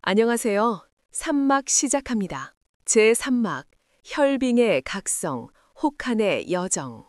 안녕하세요. 3막 시작합니다. 제3막 혈빙의 각성, 혹한의 여정.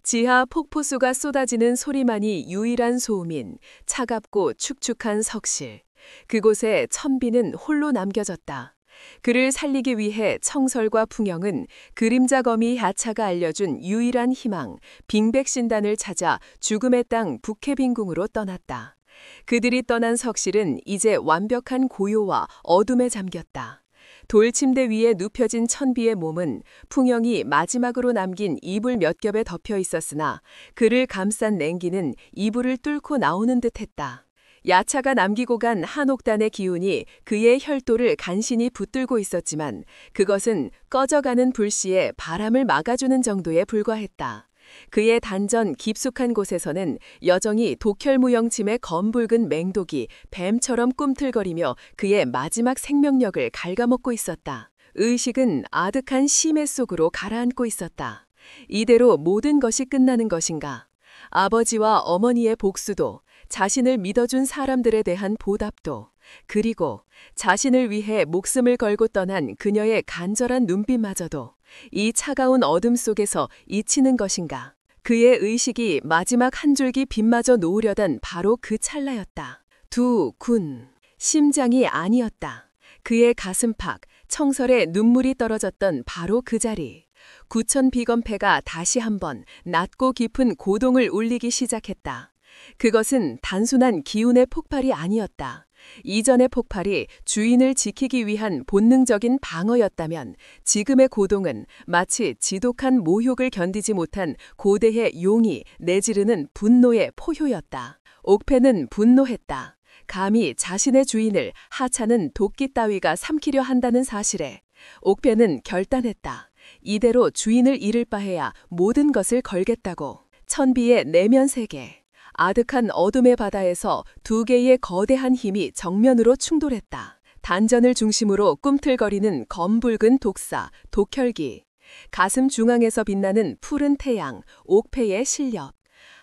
지하 폭포수가 쏟아지는 소리만이 유일한 소음인 차갑고 축축한 석실. 그곳에 천비는 홀로 남겨졌다. 그를 살리기 위해 청설과 풍영은 그림자거미 야차가 알려준 유일한 희망, 빙백신단을 찾아 죽음의 땅 북해빈궁으로 떠났다. 그들이 떠난 석실은 이제 완벽한 고요와 어둠에 잠겼다. 돌침대 위에 눕혀진 천비의 몸은 풍영이 마지막으로 남긴 이불 몇 겹에 덮여 있었으나 그를 감싼 냉기는 이불을 뚫고 나오는 듯했다. 야차가 남기고 간 한옥단의 기운이 그의 혈도를 간신히 붙들고 있었지만 그것은 꺼져가는 불씨에 바람을 막아주는 정도에 불과했다. 그의 단전 깊숙한 곳에서는 여정이 독혈무영침의 검붉은 맹독이 뱀처럼 꿈틀거리며 그의 마지막 생명력을 갉아먹고 있었다. 의식은 아득한 심해 속으로 가라앉고 있었다. 이대로 모든 것이 끝나는 것인가? 아버지와 어머니의 복수도, 자신을 믿어준 사람들에 대한 보답도, 그리고 자신을 위해 목숨을 걸고 떠난 그녀의 간절한 눈빛마저도 이 차가운 어둠 속에서 잊히는 것인가? 그의 의식이 마지막 한 줄기 빛마저 놓으려던 바로 그 찰나였다. 두군, 심장이 아니었다. 그의 가슴팍, 청설에 눈물이 떨어졌던 바로 그 자리. 구천 비건패가 다시 한번 낮고 깊은 고동을 울리기 시작했다. 그것은 단순한 기운의 폭발이 아니었다. 이전의 폭발이 주인을 지키기 위한 본능적인 방어였다면 지금의 고동은 마치 지독한 모욕을 견디지 못한 고대의 용이 내지르는 분노의 포효였다. 옥패는 분노했다. 감히 자신의 주인을 하찮은 도끼 따위가 삼키려 한다는 사실에 옥패는 결단했다. 이대로 주인을 잃을 바해야 모든 것을 걸겠다고. 천비의 내면 세계. 아득한 어둠의 바다에서 두 개의 거대한 힘이 정면으로 충돌했다. 단전을 중심으로 꿈틀거리는 검붉은 독사, 독혈기. 가슴 중앙에서 빛나는 푸른 태양, 옥패의 실력.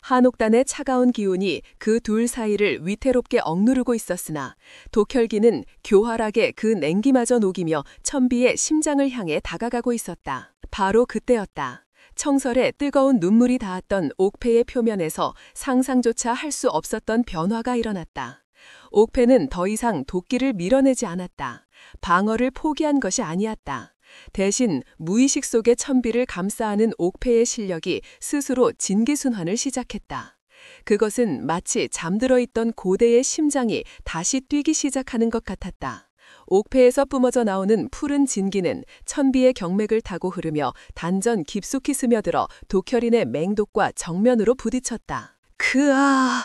한옥단의 차가운 기운이 그 둘 사이를 위태롭게 억누르고 있었으나 독혈기는 교활하게 그 냉기마저 녹이며 천비의 심장을 향해 다가가고 있었다. 바로 그때였다. 청설에 뜨거운 눈물이 닿았던 옥패의 표면에서 상상조차 할 수 없었던 변화가 일어났다. 옥패는 더 이상 도끼를 밀어내지 않았다. 방어를 포기한 것이 아니었다. 대신 무의식 속의 천비를 감싸안은 옥패의 실력이 스스로 진기순환을 시작했다. 그것은 마치 잠들어 있던 고대의 심장이 다시 뛰기 시작하는 것 같았다. 옥패에서 뿜어져 나오는 푸른 진기는 천비의 경맥을 타고 흐르며 단전 깊숙이 스며들어 독혈인의 맹독과 정면으로 부딪혔다. 그아!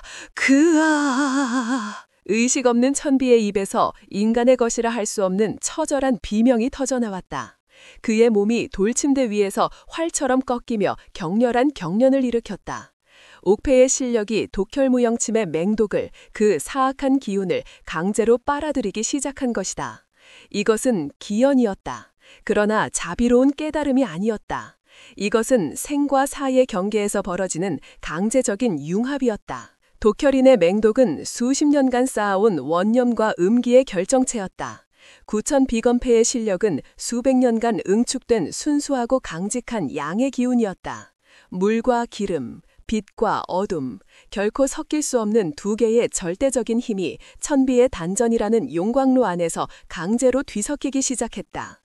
의식 없는 천비의 입에서 인간의 것이라 할 수 없는 처절한 비명이 터져나왔다. 그의 몸이 돌침대 위에서 활처럼 꺾이며 격렬한 경련을 일으켰다. 옥패의 실력이 독혈무영침의 맹독을, 그 사악한 기운을 강제로 빨아들이기 시작한 것이다. 이것은 기연이었다. 그러나 자비로운 깨달음이 아니었다. 이것은 생과 사의 경계에서 벌어지는 강제적인 융합이었다. 독혈인의 맹독은 수십 년간 쌓아온 원념과 음기의 결정체였다. 구천 비건패의 실력은 수백 년간 응축된 순수하고 강직한 양의 기운이었다. 물과 기름, 빛과 어둠, 결코 섞일 수 없는 두 개의 절대적인 힘이 천비의 단전이라는 용광로 안에서 강제로 뒤섞이기 시작했다.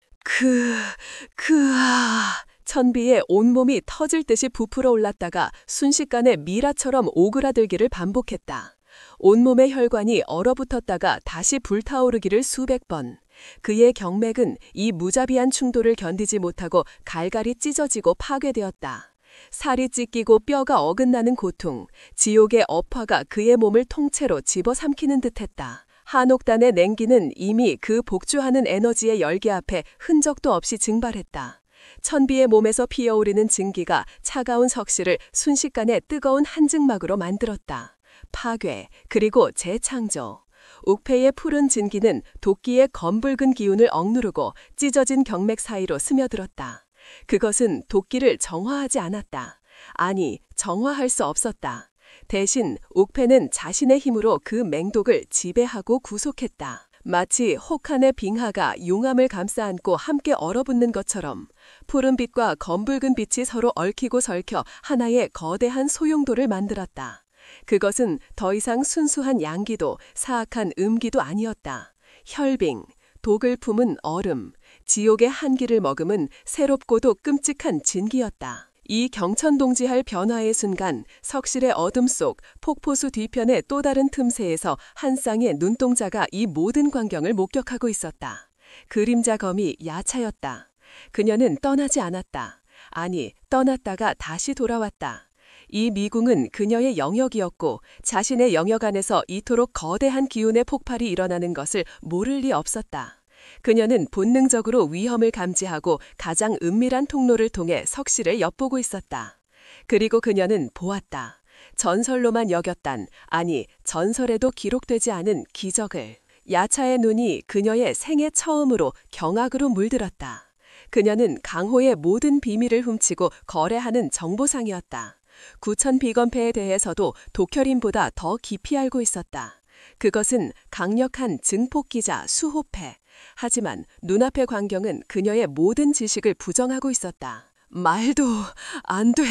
천비의 온몸이 터질 듯이 부풀어 올랐다가 순식간에 미라처럼 오그라들기를 반복했다. 온몸의 혈관이 얼어붙었다가 다시 불타오르기를 수백 번. 그의 경맥은 이 무자비한 충돌을 견디지 못하고 갈갈이 찢어지고 파괴되었다. 살이 찢기고 뼈가 어긋나는 고통, 지옥의 업화가 그의 몸을 통째로 집어삼키는 듯했다. 한옥단의 냉기는 이미 그 복주하는 에너지의 열기 앞에 흔적도 없이 증발했다. 천비의 몸에서 피어오르는 증기가 차가운 석실을 순식간에 뜨거운 한증막으로 만들었다. 파괴, 그리고 재창조. 옥패의 푸른 진기는 도끼의 검붉은 기운을 억누르고 찢어진 경맥 사이로 스며들었다. 그것은 도끼를 정화하지 않았다. 아니, 정화할 수 없었다. 대신 옥패는 자신의 힘으로 그 맹독을 지배하고 구속했다. 마치 혹한의 빙하가 용암을 감싸 안고 함께 얼어붙는 것처럼 푸른빛과 검붉은 빛이 서로 얽히고 설켜 하나의 거대한 소용돌을 만들었다. 그것은 더 이상 순수한 양기도 사악한 음기도 아니었다. 혈빙, 독을 품은 얼음, 지옥의 한기를 머금은 새롭고도 끔찍한 진기였다. 이 경천동지할 변화의 순간 석실의 어둠 속 폭포수 뒤편의 또 다른 틈새에서 한 쌍의 눈동자가 이 모든 광경을 목격하고 있었다. 그림자 검이 야차였다. 그녀는 떠나지 않았다. 아니, 떠났다가 다시 돌아왔다. 이 미궁은 그녀의 영역이었고 자신의 영역 안에서 이토록 거대한 기운의 폭발이 일어나는 것을 모를 리 없었다. 그녀는 본능적으로 위험을 감지하고 가장 은밀한 통로를 통해 석실을 엿보고 있었다. 그리고 그녀는 보았다. 전설로만 여겼단, 아니 전설에도 기록되지 않은 기적을. 야차의 눈이 그녀의 생애 처음으로 경악으로 물들었다. 그녀는 강호의 모든 비밀을 훔치고 거래하는 정보상이었다. 구천 비건패에 대해서도 독혈인보다 더 깊이 알고 있었다. 그것은 강력한 증폭기자 수호패. 하지만 눈앞의 광경은 그녀의 모든 지식을 부정하고 있었다. 말도 안 돼.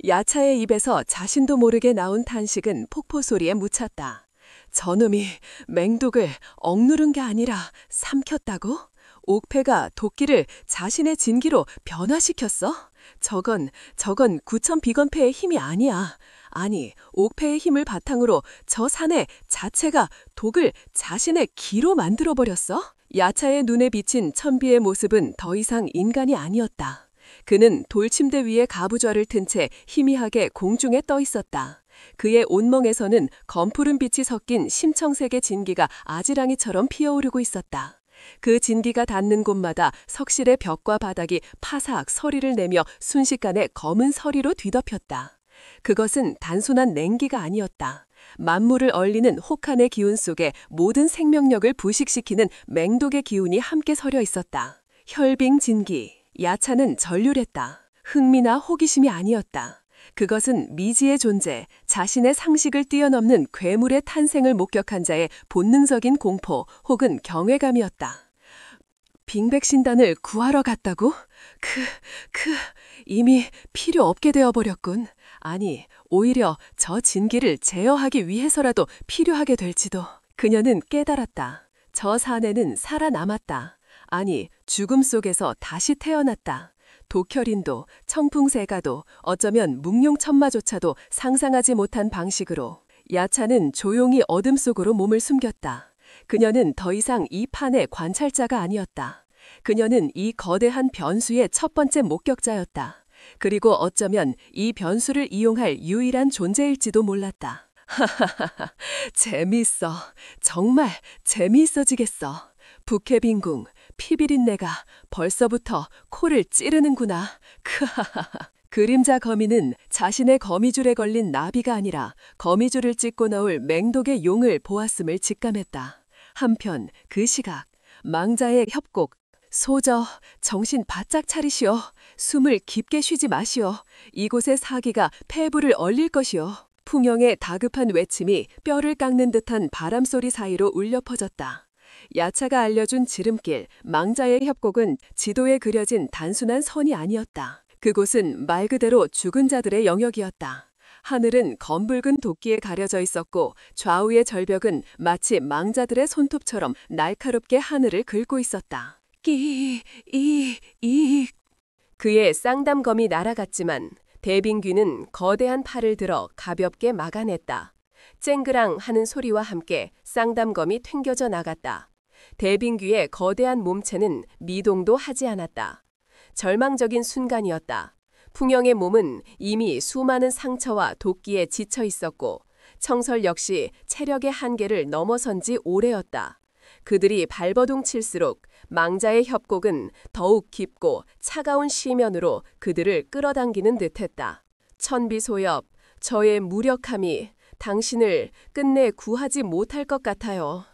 야차의 입에서 자신도 모르게 나온 탄식은 폭포 소리에 묻혔다. 저놈이 맹독을 억누른 게 아니라 삼켰다고? 옥패가 도끼를 자신의 진기로 변화시켰어? 저건 구천 비건패의 힘이 아니야. 아니, 옥패의 힘을 바탕으로 저 사내 자체가 독을 자신의 기로 만들어버렸어? 야차의 눈에 비친 천비의 모습은 더 이상 인간이 아니었다. 그는 돌침대 위에 가부좌를 튼 채 희미하게 공중에 떠 있었다. 그의 온멍에서는 검푸른 빛이 섞인 심청색의 진기가 아지랑이처럼 피어오르고 있었다. 그 진기가 닿는 곳마다 석실의 벽과 바닥이 파삭 서리를 내며 순식간에 검은 서리로 뒤덮였다. 그것은 단순한 냉기가 아니었다. 만물을 얼리는 혹한의 기운 속에 모든 생명력을 부식시키는 맹독의 기운이 함께 서려 있었다. 혈빙 진기, 야차는 전율했다. 흥미나 호기심이 아니었다. 그것은 미지의 존재, 자신의 상식을 뛰어넘는 괴물의 탄생을 목격한 자의 본능적인 공포 혹은 경외감이었다. 빙백신단을 구하러 갔다고? 이미 필요 없게 되어버렸군. 아니, 오히려 저 진기를 제어하기 위해서라도 필요하게 될지도. 그녀는 깨달았다. 저 사내는 살아남았다. 아니, 죽음 속에서 다시 태어났다. 독혈인도 청풍세가도 어쩌면 묵룡천마조차도 상상하지 못한 방식으로. 야차는 조용히 어둠 속으로 몸을 숨겼다. 그녀는 더 이상 이 판의 관찰자가 아니었다. 그녀는 이 거대한 변수의 첫 번째 목격자였다. 그리고 어쩌면 이 변수를 이용할 유일한 존재일지도 몰랐다. 하하하하, 재미있어. 정말 재미있어지겠어. 부캐빈궁, 피비린내가 벌써부터 코를 찌르는구나. 크하하하. 그림자 거미는 자신의 거미줄에 걸린 나비가 아니라 거미줄을 찢고 나올 맹독의 용을 보았음을 직감했다. 한편 그 시각, 망자의 협곡. 소저, 정신 바짝 차리시오. 숨을 깊게 쉬지 마시오. 이곳의 사기가 폐부를 얼릴 것이오. 풍영의 다급한 외침이 뼈를 깎는 듯한 바람소리 사이로 울려 퍼졌다. 야차가 알려준 지름길, 망자의 협곡은 지도에 그려진 단순한 선이 아니었다. 그곳은 말 그대로 죽은 자들의 영역이었다. 하늘은 검붉은 도끼에 가려져 있었고 좌우의 절벽은 마치 망자들의 손톱처럼 날카롭게 하늘을 긁고 있었다. 그의 쌍담검이 날아갔지만 대빙귀는 거대한 팔을 들어 가볍게 막아냈다. 쨍그랑 하는 소리와 함께 쌍담검이 튕겨져 나갔다. 대빙귀의 거대한 몸체는 미동도 하지 않았다. 절망적인 순간이었다. 풍영의 몸은 이미 수많은 상처와 도끼에 지쳐 있었고 청설 역시 체력의 한계를 넘어선 지 오래였다. 그들이 발버둥 칠수록 망자의 협곡은 더욱 깊고 차가운 시면으로 그들을 끌어당기는 듯했다. 천비소엽, 저의 무력함이 당신을 끝내 구하지 못할 것 같아요.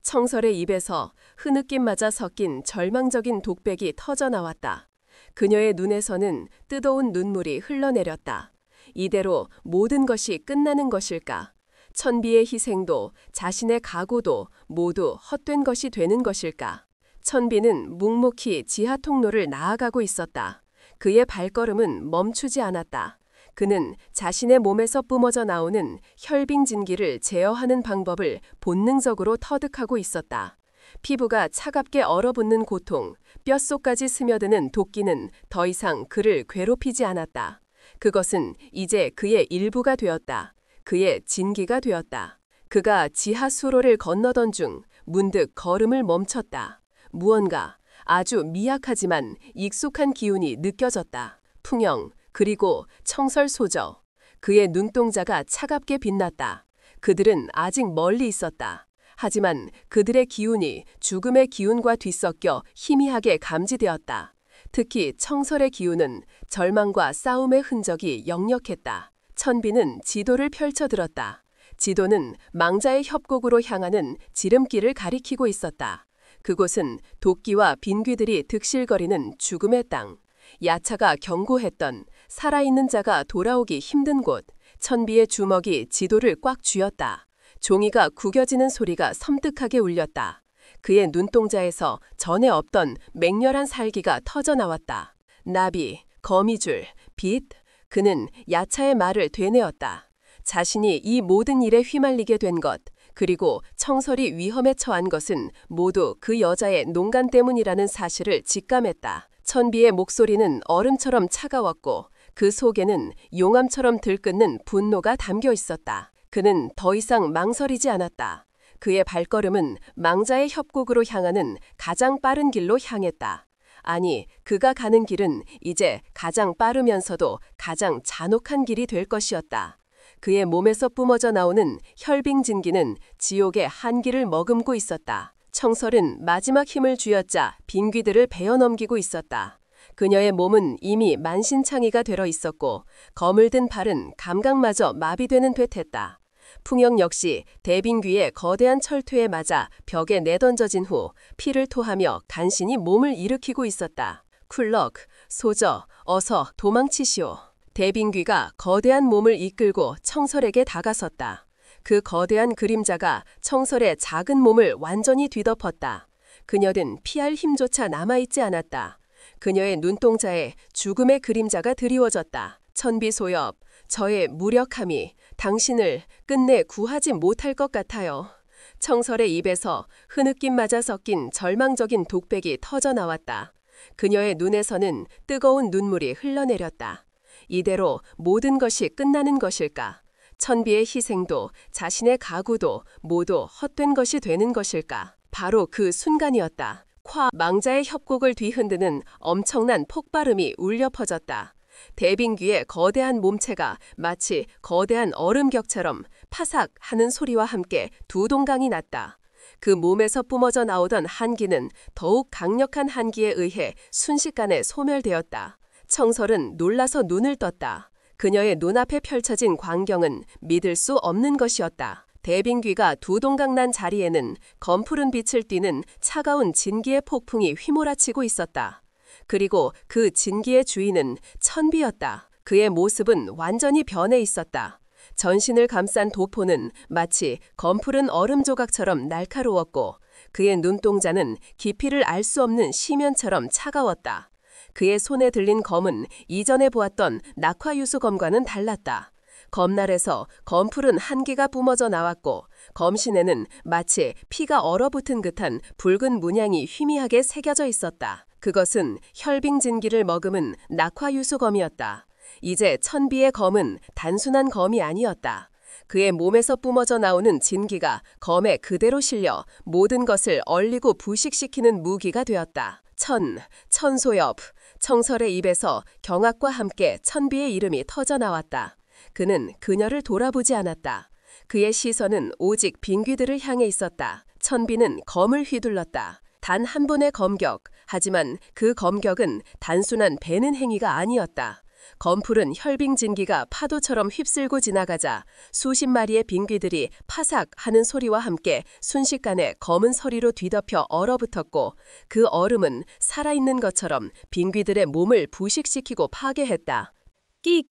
청설의 입에서 흐느낌마저 섞인 절망적인 독백이 터져나왔다. 그녀의 눈에서는 뜨거운 눈물이 흘러내렸다. 이대로 모든 것이 끝나는 것일까? 천비의 희생도 자신의 각오도 모두 헛된 것이 되는 것일까? 천비는 묵묵히 지하 통로를 나아가고 있었다. 그의 발걸음은 멈추지 않았다. 그는 자신의 몸에서 뿜어져 나오는 혈빙진기를 제어하는 방법을 본능적으로 터득하고 있었다. 피부가 차갑게 얼어붙는 고통, 뼛속까지 스며드는 도끼는 더 이상 그를 괴롭히지 않았다. 그것은 이제 그의 일부가 되었다. 그의 진기가 되었다. 그가 지하 수로를 건너던 중 문득 걸음을 멈췄다. 무언가 아주 미약하지만 익숙한 기운이 느껴졌다. 풍영, 그리고 청설소저. 그의 눈동자가 차갑게 빛났다. 그들은 아직 멀리 있었다. 하지만 그들의 기운이 죽음의 기운과 뒤섞여 희미하게 감지되었다. 특히 청설의 기운은 절망과 싸움의 흔적이 역력했다. 천비는 지도를 펼쳐들었다. 지도는 망자의 협곡으로 향하는 지름길을 가리키고 있었다. 그곳은 도끼와 빈귀들이 득실거리는 죽음의 땅. 야차가 경고했던 살아있는 자가 돌아오기 힘든 곳. 천비의 주먹이 지도를 꽉 쥐었다. 종이가 구겨지는 소리가 섬뜩하게 울렸다. 그의 눈동자에서 전에 없던 맹렬한 살기가 터져나왔다. 나비, 거미줄, 빛. 그는 야차의 말을 되뇌었다. 자신이 이 모든 일에 휘말리게 된 것, 그리고 청설이 위험에 처한 것은 모두 그 여자의 농간 때문이라는 사실을 직감했다. 천비의 목소리는 얼음처럼 차가웠고 그 속에는 용암처럼 들끓는 분노가 담겨 있었다. 그는 더 이상 망설이지 않았다. 그의 발걸음은 망자의 협곡으로 향하는 가장 빠른 길로 향했다. 아니, 그가 가는 길은 이제 가장 빠르면서도 가장 잔혹한 길이 될 것이었다. 그의 몸에서 뿜어져 나오는 혈빙진기는 지옥의 한기를 머금고 있었다. 청설은 마지막 힘을 쥐어짜 빈귀들을 베어넘기고 있었다. 그녀의 몸은 이미 만신창이가 되어 있었고 거물든 발은 감각마저 마비되는 듯했다. 풍영 역시 대빙귀의 거대한 철퇴에 맞아 벽에 내던져진 후 피를 토하며 간신히 몸을 일으키고 있었다. 쿨럭, 소저, 어서 도망치시오. 대빙귀가 거대한 몸을 이끌고 청설에게 다가섰다. 그 거대한 그림자가 청설의 작은 몸을 완전히 뒤덮었다. 그녀는 피할 힘조차 남아있지 않았다. 그녀의 눈동자에 죽음의 그림자가 드리워졌다. 천비소엽, 저의 무력함이 당신을 끝내 구하지 못할 것 같아요. 청설의 입에서 흐느낌마저 섞인 절망적인 독백이 터져나왔다. 그녀의 눈에서는 뜨거운 눈물이 흘러내렸다. 이대로 모든 것이 끝나는 것일까? 천비의 희생도 자신의 가구도 모두 헛된 것이 되는 것일까? 바로 그 순간이었다. 망자의 협곡을 뒤흔드는 엄청난 폭발음이 울려 퍼졌다. 대빙귀의 거대한 몸체가 마치 거대한 얼음격처럼 파삭 하는 소리와 함께 두 동강이 났다. 그 몸에서 뿜어져 나오던 한기는 더욱 강력한 한기에 의해 순식간에 소멸되었다. 청설은 놀라서 눈을 떴다. 그녀의 눈앞에 펼쳐진 광경은 믿을 수 없는 것이었다. 대빙귀가 두 동강 난 자리에는 검푸른 빛을 띠는 차가운 진기의 폭풍이 휘몰아치고 있었다. 그리고 그 진기의 주인은 천비였다. 그의 모습은 완전히 변해 있었다. 전신을 감싼 도포는 마치 검푸른 얼음 조각처럼 날카로웠고 그의 눈동자는 깊이를 알 수 없는 심연처럼 차가웠다. 그의 손에 들린 검은 이전에 보았던 낙화유수검과는 달랐다. 검날에서 검푸른 한기가 뿜어져 나왔고 검신에는 마치 피가 얼어붙은 듯한 붉은 문양이 희미하게 새겨져 있었다. 그것은 혈빙진기를 머금은 낙화유수검이었다. 이제 천비의 검은 단순한 검이 아니었다. 그의 몸에서 뿜어져 나오는 진기가 검에 그대로 실려 모든 것을 얼리고 부식시키는 무기가 되었다. 천소엽. 청설의 입에서 경악과 함께 천비의 이름이 터져나왔다. 그는 그녀를 돌아보지 않았다. 그의 시선은 오직 빈귀들을 향해 있었다. 천비는 검을 휘둘렀다. 단 한 번의 검격, 하지만 그 검격은 단순한 베는 행위가 아니었다. 검풀은 혈빙진기가 파도처럼 휩쓸고 지나가자 수십 마리의 빈귀들이 파삭 하는 소리와 함께 순식간에 검은 서리로 뒤덮여 얼어붙었고 그 얼음은 살아있는 것처럼 빈귀들의 몸을 부식시키고 파괴했다. 끽!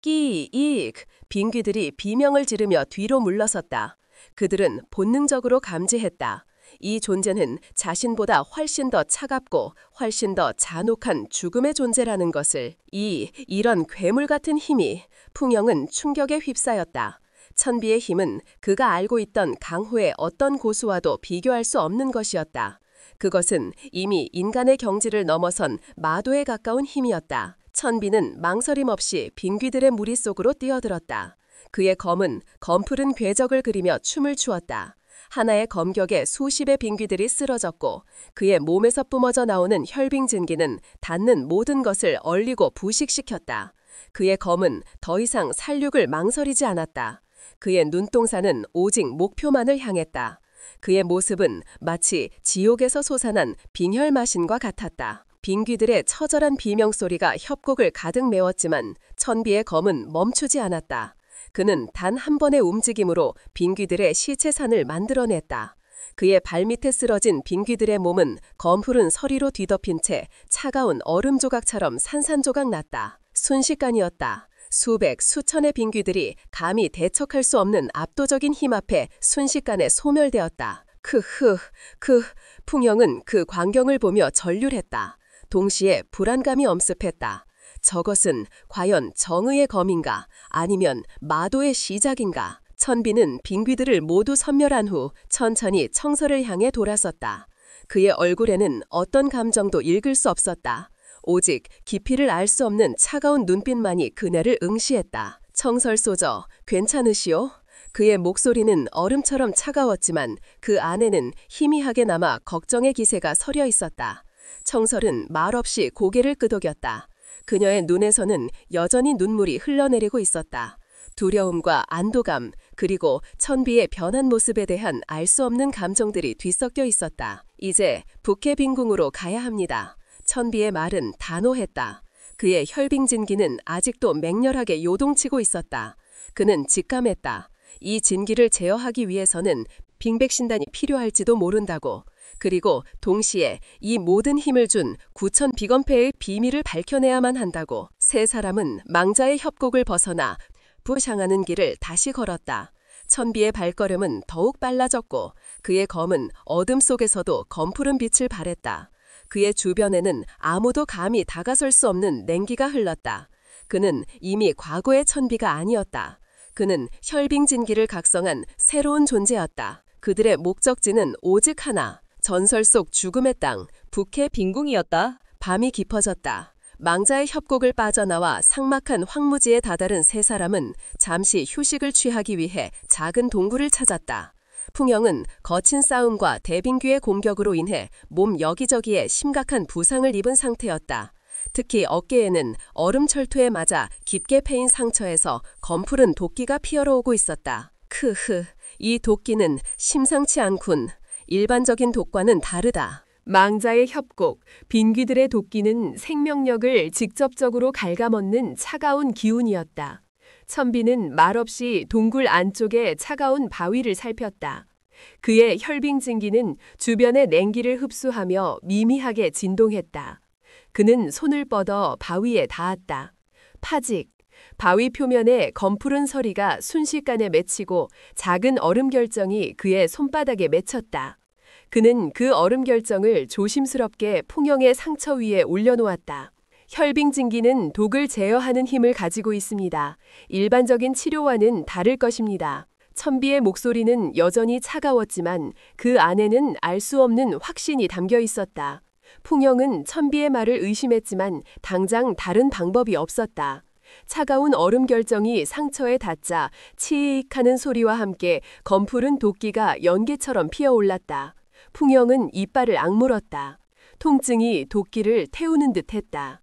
끼익! 빙귀들이 비명을 지르며 뒤로 물러섰다. 그들은 본능적으로 감지했다. 이 존재는 자신보다 훨씬 더 차갑고 훨씬 더 잔혹한 죽음의 존재라는 것을. 이런 괴물 같은 힘이. 풍영은 충격에 휩싸였다. 천비의 힘은 그가 알고 있던 강호의 어떤 고수와도 비교할 수 없는 것이었다. 그것은 이미 인간의 경지를 넘어선 마도에 가까운 힘이었다. 천비는 망설임 없이 빙귀들의 무리 속으로 뛰어들었다. 그의 검은 검푸른 궤적을 그리며 춤을 추었다. 하나의 검격에 수십의 빙귀들이 쓰러졌고 그의 몸에서 뿜어져 나오는 혈빙진기는 닿는 모든 것을 얼리고 부식시켰다. 그의 검은 더 이상 살육을 망설이지 않았다. 그의 눈동자는 오직 목표만을 향했다. 그의 모습은 마치 지옥에서 솟아난 빙혈마신과 같았다. 빙귀들의 처절한 비명소리가 협곡을 가득 메웠지만 천비의 검은 멈추지 않았다. 그는 단 한 번의 움직임으로 빙귀들의 시체산을 만들어냈다. 그의 발밑에 쓰러진 빙귀들의 몸은 검푸른 서리로 뒤덮인 채 차가운 얼음 조각처럼 산산조각 났다. 순식간이었다. 수백, 수천의 빙귀들이 감히 대척할 수 없는 압도적인 힘 앞에 순식간에 소멸되었다. 풍영은 그 광경을 보며 전율했다. 동시에 불안감이 엄습했다. 저것은 과연 정의의 검인가 아니면 마도의 시작인가? 천비는 빙귀들을 모두 섬멸한 후 천천히 청서를 향해 돌아섰다. 그의 얼굴에는 어떤 감정도 읽을 수 없었다. 오직 깊이를 알 수 없는 차가운 눈빛만이 그네를 응시했다. 청설소저, 괜찮으시오? 그의 목소리는 얼음처럼 차가웠지만 그 안에는 희미하게 남아 걱정의 기세가 서려 있었다. 청설은 말없이 고개를 끄덕였다. 그녀의 눈에서는 여전히 눈물이 흘러내리고 있었다. 두려움과 안도감, 그리고 천비의 변한 모습에 대한 알 수 없는 감정들이 뒤섞여 있었다. 이제 북해 빈궁으로 가야 합니다. 천비의 말은 단호했다. 그의 혈빙진기는 아직도 맹렬하게 요동치고 있었다. 그는 직감했다. 이 진기를 제어하기 위해서는 빙백신단이 필요할지도 모른다고. 그리고 동시에 이 모든 힘을 준 구천 비건패의 비밀을 밝혀내야만 한다고. 세 사람은 망자의 협곡을 벗어나 부샹하는 길을 다시 걸었다. 천비의 발걸음은 더욱 빨라졌고 그의 검은 어둠 속에서도 검푸른 빛을 발했다. 그의 주변에는 아무도 감히 다가설 수 없는 냉기가 흘렀다. 그는 이미 과거의 천비가 아니었다. 그는 혈빙진기를 각성한 새로운 존재였다. 그들의 목적지는 오직 하나, 전설 속 죽음의 땅, 북해 빈궁이었다. 밤이 깊어졌다. 망자의 협곡을 빠져나와 삭막한 황무지에 다다른 세 사람은 잠시 휴식을 취하기 위해 작은 동굴을 찾았다. 풍영은 거친 싸움과 대빙귀의 공격으로 인해 몸 여기저기에 심각한 부상을 입은 상태였다. 특히 어깨에는 얼음 철토에 맞아 깊게 패인 상처에서 검푸른 도끼가 피어오르고 있었다. 이 도끼는 심상치 않군. 일반적인 독과는 다르다. 망자의 협곡, 빙귀들의 도끼는 생명력을 직접적으로 갉아먹는 차가운 기운이었다. 천비는 말없이 동굴 안쪽의 차가운 바위를 살폈다. 그의 혈빙진기는 주변의 냉기를 흡수하며 미미하게 진동했다. 그는 손을 뻗어 바위에 닿았다. 파직! 바위 표면에 검푸른 서리가 순식간에 맺히고 작은 얼음 결정이 그의 손바닥에 맺혔다. 그는 그 얼음 결정을 조심스럽게 풍영의 상처 위에 올려놓았다. 혈빙진기는 독을 제어하는 힘을 가지고 있습니다. 일반적인 치료와는 다를 것입니다. 천비의 목소리는 여전히 차가웠지만 그 안에는 알 수 없는 확신이 담겨 있었다. 풍영은 천비의 말을 의심했지만 당장 다른 방법이 없었다. 차가운 얼음 결정이 상처에 닿자 치익 하는 소리와 함께 검푸른 도끼가 연기처럼 피어올랐다. 풍영은 이빨을 악물었다. 통증이 도끼를 태우는 듯 했다.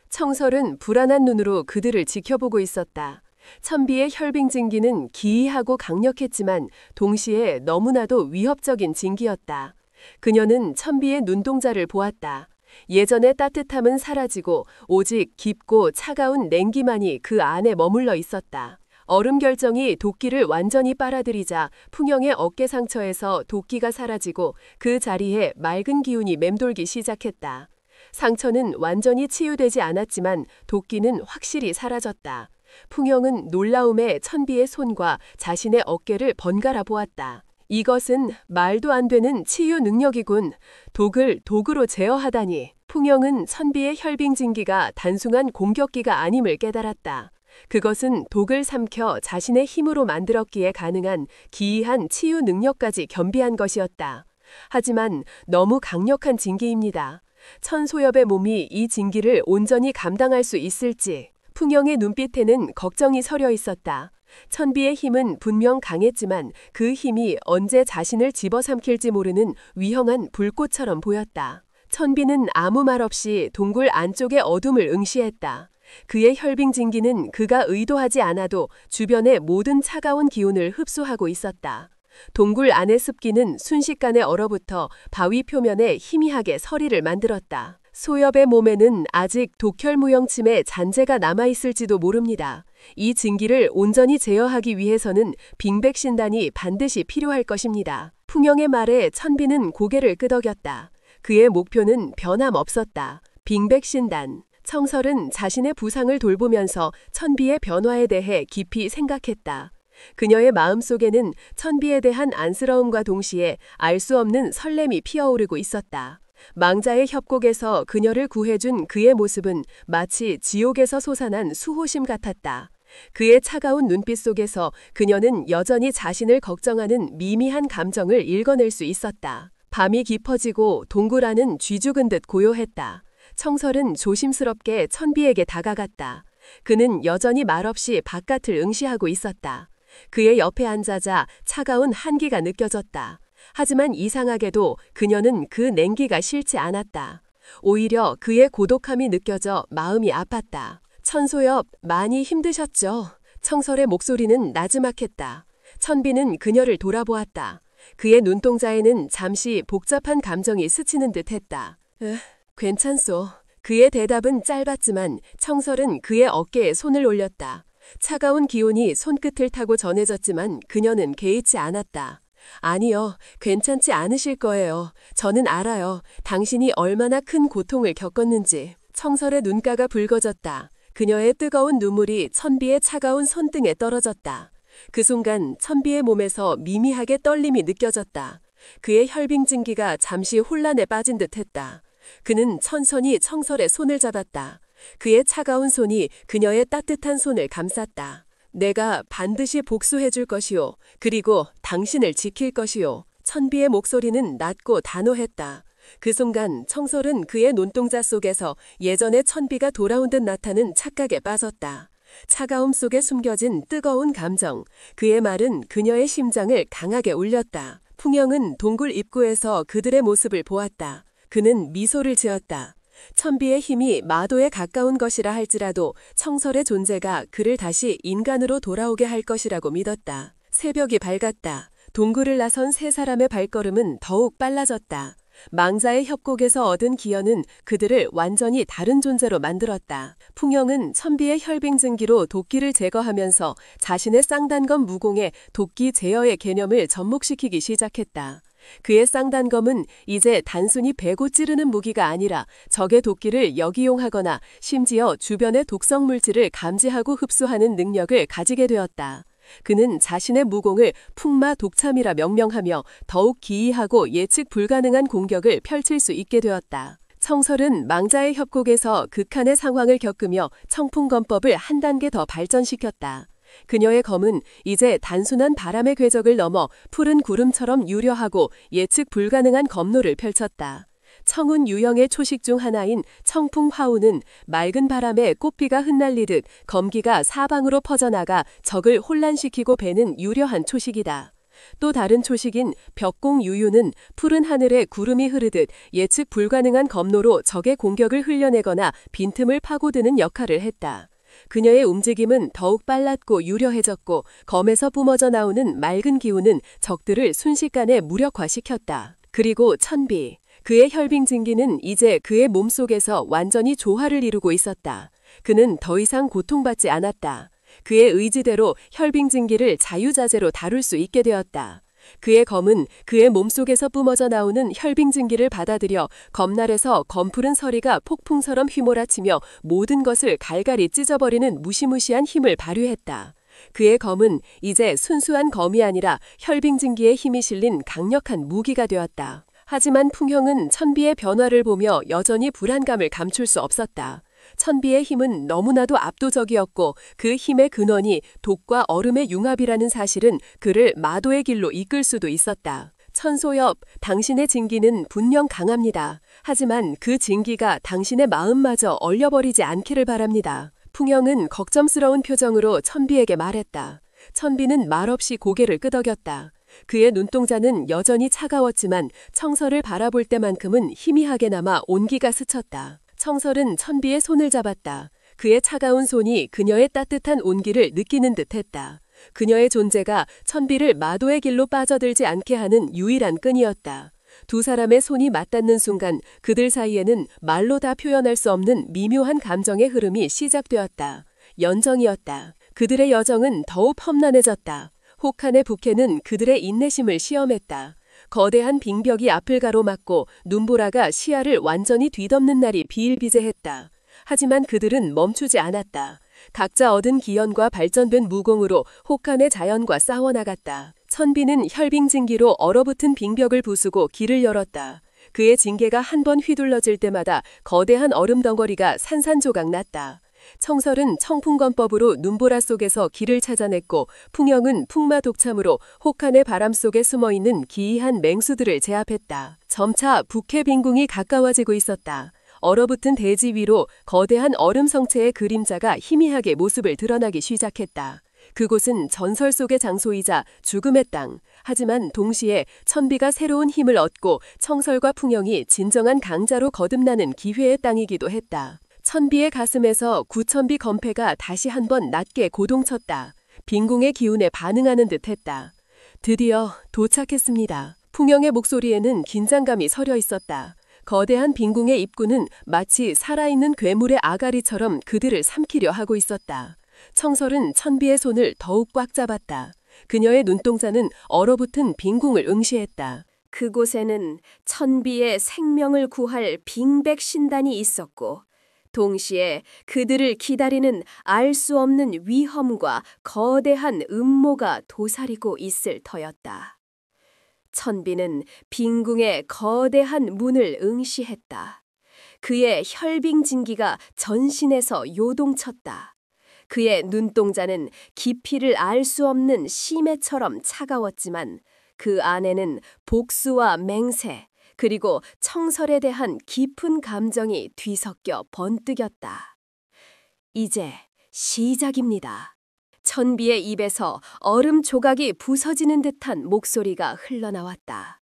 청설은 불안한 눈으로 그들을 지켜보고 있었다. 천비의 혈빙진기는 기이하고 강력했지만 동시에 너무나도 위협적인 진기였다. 그녀는 천비의 눈동자를 보았다. 예전의 따뜻함은 사라지고 오직 깊고 차가운 냉기만이 그 안에 머물러 있었다. 얼음 결정이 도끼를 완전히 빨아들이자 풍영의 어깨 상처에서 도끼가 사라지고 그 자리에 맑은 기운이 맴돌기 시작했다. 상처는 완전히 치유되지 않았지만 도끼는 확실히 사라졌다. 풍영은 놀라움에 천비의 손과 자신의 어깨를 번갈아 보았다. 이것은 말도 안 되는 치유 능력이군. 독을 독으로 제어하다니. 풍영은 천비의 혈빙진기가 단순한 공격기가 아님을 깨달았다. 그것은 독을 삼켜 자신의 힘으로 만들었기에 가능한 기이한 치유 능력까지 겸비한 것이었다. 하지만 너무 강력한 징기입니다. 천소엽의 몸이 이 징기를 온전히 감당할 수 있을지. 풍영의 눈빛에는 걱정이 서려 있었다. 천비의 힘은 분명 강했지만 그 힘이 언제 자신을 집어삼킬지 모르는 위험한 불꽃처럼 보였다. 천비는 아무 말 없이 동굴 안쪽의 어둠을 응시했다. 그의 혈빙진기는 그가 의도하지 않아도 주변의 모든 차가운 기운을 흡수하고 있었다. 동굴 안의 습기는 순식간에 얼어붙어 바위 표면에 희미하게 서리를 만들었다. 소엽의 몸에는 아직 독혈무용침의 잔재가 남아있을지도 모릅니다. 이 징기를 온전히 제어하기 위해서는 빙백신단이 반드시 필요할 것입니다. 풍영의 말에 천비는 고개를 끄덕였다. 그의 목표는 변함없었다. 빙백신단. 청설은 자신의 부상을 돌보면서 천비의 변화에 대해 깊이 생각했다. 그녀의 마음속에는 천비에 대한 안쓰러움과 동시에 알 수 없는 설렘이 피어오르고 있었다. 망자의 협곡에서 그녀를 구해준 그의 모습은 마치 지옥에서 솟아난 수호심 같았다. 그의 차가운 눈빛 속에서 그녀는 여전히 자신을 걱정하는 미미한 감정을 읽어낼 수 있었다. 밤이 깊어지고 동굴 안은 쥐죽은 듯 고요했다. 청설은 조심스럽게 천비에게 다가갔다. 그는 여전히 말없이 바깥을 응시하고 있었다. 그의 옆에 앉아자 차가운 한기가 느껴졌다. 하지만 이상하게도 그녀는 그 냉기가 싫지 않았다. 오히려 그의 고독함이 느껴져 마음이 아팠다. 천소엽, 많이 힘드셨죠? 청설의 목소리는 나지막했다. 천비는 그녀를 돌아보았다. 그의 눈동자에는 잠시 복잡한 감정이 스치는 듯했다. 괜찮소. 그의 대답은 짧았지만 청설은 그의 어깨에 손을 올렸다. 차가운 기운이 손끝을 타고 전해졌지만 그녀는 개의치 않았다. 아니요, 괜찮지 않으실 거예요. 저는 알아요. 당신이 얼마나 큰 고통을 겪었는지. 청설의 눈가가 붉어졌다. 그녀의 뜨거운 눈물이 천비의 차가운 손등에 떨어졌다. 그 순간 천비의 몸에서 미미하게 떨림이 느껴졌다. 그의 혈빙진기가 잠시 혼란에 빠진 듯했다. 그는 천천히 청설의 손을 잡았다. 그의 차가운 손이 그녀의 따뜻한 손을 감쌌다. 내가 반드시 복수해 줄 것이요. 그리고 당신을 지킬 것이요. 천비의 목소리는 낮고 단호했다. 그 순간 청설은 그의 눈동자 속에서 예전의 천비가 돌아온 듯 나타는 착각에 빠졌다. 차가움 속에 숨겨진 뜨거운 감정. 그의 말은 그녀의 심장을 강하게 울렸다. 풍영은 동굴 입구에서 그들의 모습을 보았다. 그는 미소를 지었다. 천비의 힘이 마도에 가까운 것이라 할지라도 청설의 존재가 그를 다시 인간으로 돌아오게 할 것이라고 믿었다. 새벽이 밝았다. 동굴을 나선 세 사람의 발걸음은 더욱 빨라졌다. 망자의 협곡에서 얻은 기여는 그들을 완전히 다른 존재로 만들었다. 풍영은 천비의 혈빙증기로 도끼를 제거하면서 자신의 쌍단검 무공에 도끼 제어의 개념을 접목시키기 시작했다. 그의 쌍단검은 이제 단순히 베고 찌르는 무기가 아니라 적의 도끼를 역이용하거나 심지어 주변의 독성 물질을 감지하고 흡수하는 능력을 가지게 되었다. 그는 자신의 무공을 풍마 독참이라 명명하며 더욱 기이하고 예측 불가능한 공격을 펼칠 수 있게 되었다. 청설은 망자의 협곡에서 극한의 상황을 겪으며 청풍검법을 한 단계 더 발전시켰다. 그녀의 검은 이제 단순한 바람의 궤적을 넘어 푸른 구름처럼 유려하고 예측 불가능한 검로를 펼쳤다. 청운 유형의 초식 중 하나인 청풍화우는 맑은 바람에 꽃비가 흩날리듯 검기가 사방으로 퍼져나가 적을 혼란시키고 베는 유려한 초식이다. 또 다른 초식인 벽공유유는 푸른 하늘에 구름이 흐르듯 예측 불가능한 검로로 적의 공격을 흘려내거나 빈틈을 파고드는 역할을 했다. 그녀의 움직임은 더욱 빨랐고 유려해졌고 검에서 뿜어져 나오는 맑은 기운은 적들을 순식간에 무력화시켰다. 그리고 천비. 그의 혈빙진기는 이제 그의 몸속에서 완전히 조화를 이루고 있었다. 그는 더 이상 고통받지 않았다. 그의 의지대로 혈빙진기를 자유자재로 다룰 수 있게 되었다. 그의 검은 그의 몸속에서 뿜어져 나오는 혈빙증기를 받아들여 검날에서 검푸른 서리가 폭풍처럼 휘몰아치며 모든 것을 갈갈이 찢어버리는 무시무시한 힘을 발휘했다. 그의 검은 이제 순수한 검이 아니라 혈빙증기의 힘이 실린 강력한 무기가 되었다. 하지만 풍형은 천비의 변화를 보며 여전히 불안감을 감출 수 없었다. 천비의 힘은 너무나도 압도적이었고 그 힘의 근원이 독과 얼음의 융합이라는 사실은 그를 마도의 길로 이끌 수도 있었다. 천소엽, 당신의 진기는 분명 강합니다. 하지만 그 진기가 당신의 마음마저 얼려버리지 않기를 바랍니다. 풍형은 걱정스러운 표정으로 천비에게 말했다. 천비는 말없이 고개를 끄덕였다. 그의 눈동자는 여전히 차가웠지만 청설을 바라볼 때만큼은 희미하게 남아 온기가 스쳤다. 청설은 천비의 손을 잡았다. 그의 차가운 손이 그녀의 따뜻한 온기를 느끼는 듯했다. 그녀의 존재가 천비를 마도의 길로 빠져들지 않게 하는 유일한 끈이었다. 두 사람의 손이 맞닿는 순간 그들 사이에는 말로 다 표현할 수 없는 미묘한 감정의 흐름이 시작되었다. 연정이었다. 그들의 여정은 더욱 험난해졌다. 혹한의 북해는 그들의 인내심을 시험했다. 거대한 빙벽이 앞을 가로막고 눈보라가 시야를 완전히 뒤덮는 날이 비일비재했다. 하지만 그들은 멈추지 않았다. 각자 얻은 기연과 발전된 무공으로 혹한의 자연과 싸워나갔다. 천비는 혈빙진기로 얼어붙은 빙벽을 부수고 길을 열었다. 그의 징계가 한 번 휘둘러질 때마다 거대한 얼음 덩어리가 산산조각 났다. 청설은 청풍건법으로 눈보라 속에서 길을 찾아냈고 풍형은 풍마독참으로 혹한의 바람 속에 숨어있는 기이한 맹수들을 제압했다. 점차 북해 빈궁이 가까워지고 있었다. 얼어붙은 대지 위로 거대한 얼음 성체의 그림자가 희미하게 모습을 드러나기 시작했다. 그곳은 전설 속의 장소이자 죽음의 땅. 하지만 동시에 천비가 새로운 힘을 얻고 청설과 풍형이 진정한 강자로 거듭나는 기회의 땅이기도 했다. 천비의 가슴에서 구천비 검패가 다시 한번 낮게 고동쳤다. 빈궁의 기운에 반응하는 듯했다. 드디어 도착했습니다. 풍형의 목소리에는 긴장감이 서려 있었다. 거대한 빈궁의 입구는 마치 살아있는 괴물의 아가리처럼 그들을 삼키려 하고 있었다. 청설은 천비의 손을 더욱 꽉 잡았다. 그녀의 눈동자는 얼어붙은 빈궁을 응시했다. 그곳에는 천비의 생명을 구할 빙백 신단이 있었고 동시에 그들을 기다리는 알 수 없는 위험과 거대한 음모가 도사리고 있을 터였다. 천비는 빈궁의 거대한 문을 응시했다. 그의 혈빙진기가 전신에서 요동쳤다. 그의 눈동자는 깊이를 알 수 없는 심해처럼 차가웠지만 그 안에는 복수와 맹세, 그리고 청설에 대한 깊은 감정이 뒤섞여 번뜩였다. 이제 시작입니다. 천비의 입에서 얼음 조각이 부서지는 듯한 목소리가 흘러나왔다.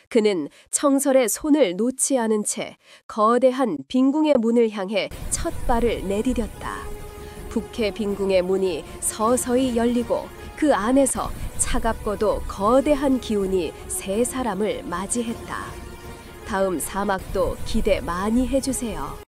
그는 청설의 손을 놓지 않은 채 거대한 빈궁의 문을 향해 첫 발을 내디뎠다. 북해 빈궁의 문이 서서히 열리고 그 안에서 차갑고도 거대한 기운이 세 사람을 맞이했다. 다음 사막도 기대 많이 해주세요.